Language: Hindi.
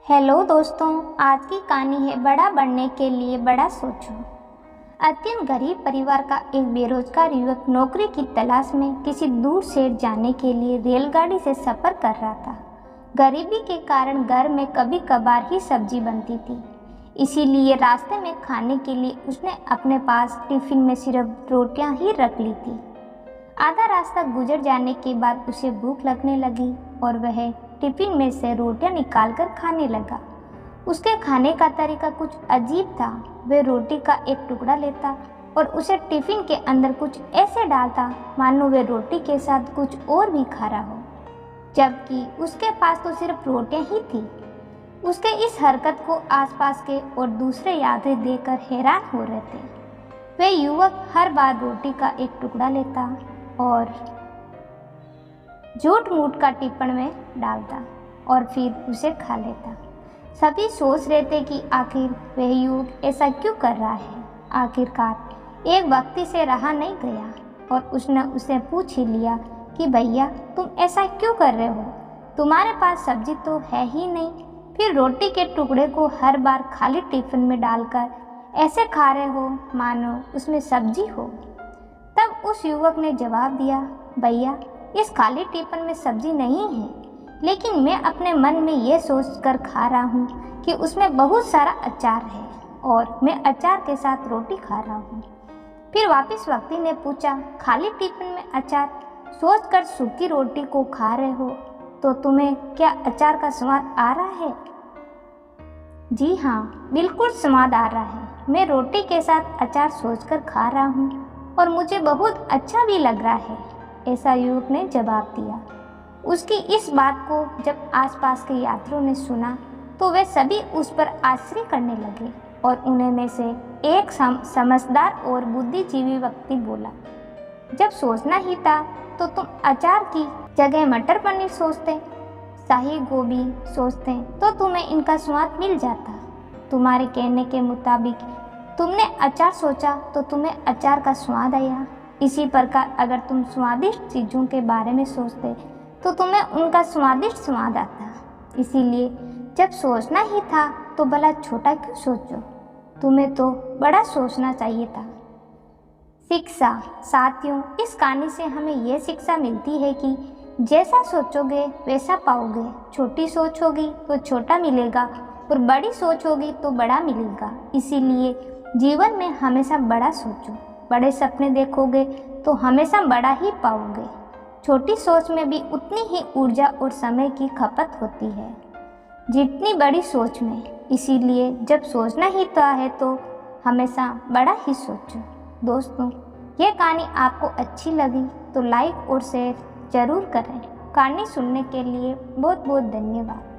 हेलो दोस्तों, आज की कहानी है बड़ा बनने के लिए बड़ा सोचो। अत्यंत गरीब परिवार का एक बेरोजगार युवक नौकरी की तलाश में किसी दूर शहर जाने के लिए रेलगाड़ी से सफ़र कर रहा था। गरीबी के कारण घर में कभी कभार ही सब्जी बनती थी, इसीलिए रास्ते में खाने के लिए उसने अपने पास टिफ़िन में सिर्फ रोटियां ही रख ली थी। आधा रास्ता गुजर जाने के बाद उसे भूख लगने लगी और वह टिफिन में से रोटियां निकालकर खाने लगा। उसके खाने का तरीका कुछ अजीब था। वह रोटी का एक टुकड़ा लेता और उसे टिफिन के अंदर कुछ ऐसे डालता मानो वह रोटी के साथ कुछ और भी खा रहा हो, जबकि उसके पास तो सिर्फ रोटियां ही थी। उसके इस हरकत को आसपास के और दूसरे यात्री देखकर हैरान हो रहे थे। वह युवक हर बार रोटी का एक टुकड़ा लेता और झूठ मूठ का टिप्पण में डालता और फिर उसे खा लेता। सभी सोच रहे थे कि आखिर वह युवक ऐसा क्यों कर रहा है। आखिरकार एक व्यक्ति से रहा नहीं गया और उसने उसे पूछ ही लिया कि भैया, तुम ऐसा क्यों कर रहे हो? तुम्हारे पास सब्जी तो है ही नहीं, फिर रोटी के टुकड़े को हर बार खाली टिफिन में डालकर ऐसे खा रहे हो मानो उसमें सब्जी हो। तब उस युवक ने जवाब दिया, भैया, इस खाली टिफिन में सब्जी नहीं है, लेकिन मैं अपने मन में ये सोचकर खा रहा हूँ कि उसमें बहुत सारा अचार है और मैं अचार के साथ रोटी खा रहा हूँ। फिर वापस व्यक्ति ने पूछा, खाली टिफिन में अचार सोचकर सूखी रोटी को खा रहे हो तो तुम्हें क्या अचार का स्वाद आ रहा है? जी हाँ, बिल्कुल स्वाद आ रहा है। मैं रोटी के साथ अचार सोचकर खा रहा हूँ और मुझे बहुत अच्छा भी लग रहा है, ऐसा युवक ने जवाब दिया। उसकी इस बात को जब आसपास के यात्रियों ने सुना तो वे सभी उस पर आश्चर्य करने लगे और उन्हें में से एक समझदार और बुद्धिजीवी व्यक्ति बोला, जब सोचना ही था तो तुम अचार की जगह मटर पनीर सोचते, शाही गोभी सोचते तो तुम्हें इनका स्वाद मिल जाता। तुम्हारे कहने के मुताबिक तुमने अचार सोचा तो तुम्हें अचार का स्वाद आया। इसी प्रकार अगर तुम स्वादिष्ट चीज़ों के बारे में सोचते तो तुम्हें उनका स्वादिष्ट स्वाद आता। इसीलिए जब सोचना ही था तो भला छोटा क्यों सोचो, तुम्हें तो बड़ा सोचना चाहिए था। शिक्षा। साथियों, इस कहानी से हमें यह शिक्षा मिलती है कि जैसा सोचोगे वैसा पाओगे। छोटी सोच होगी तो छोटा मिलेगा और बड़ी सोच होगी तो बड़ा मिलेगा। इसीलिए जीवन में हमेशा बड़ा सोचो। बड़े सपने देखोगे तो हमेशा बड़ा ही पाओगे। छोटी सोच में भी उतनी ही ऊर्जा और समय की खपत होती है जितनी बड़ी सोच में। इसीलिए जब सोचना ही है तो हमेशा बड़ा ही सोचो। दोस्तों, यह कहानी आपको अच्छी लगी तो लाइक और शेयर ज़रूर करें। कहानी सुनने के लिए बहुत बहुत धन्यवाद।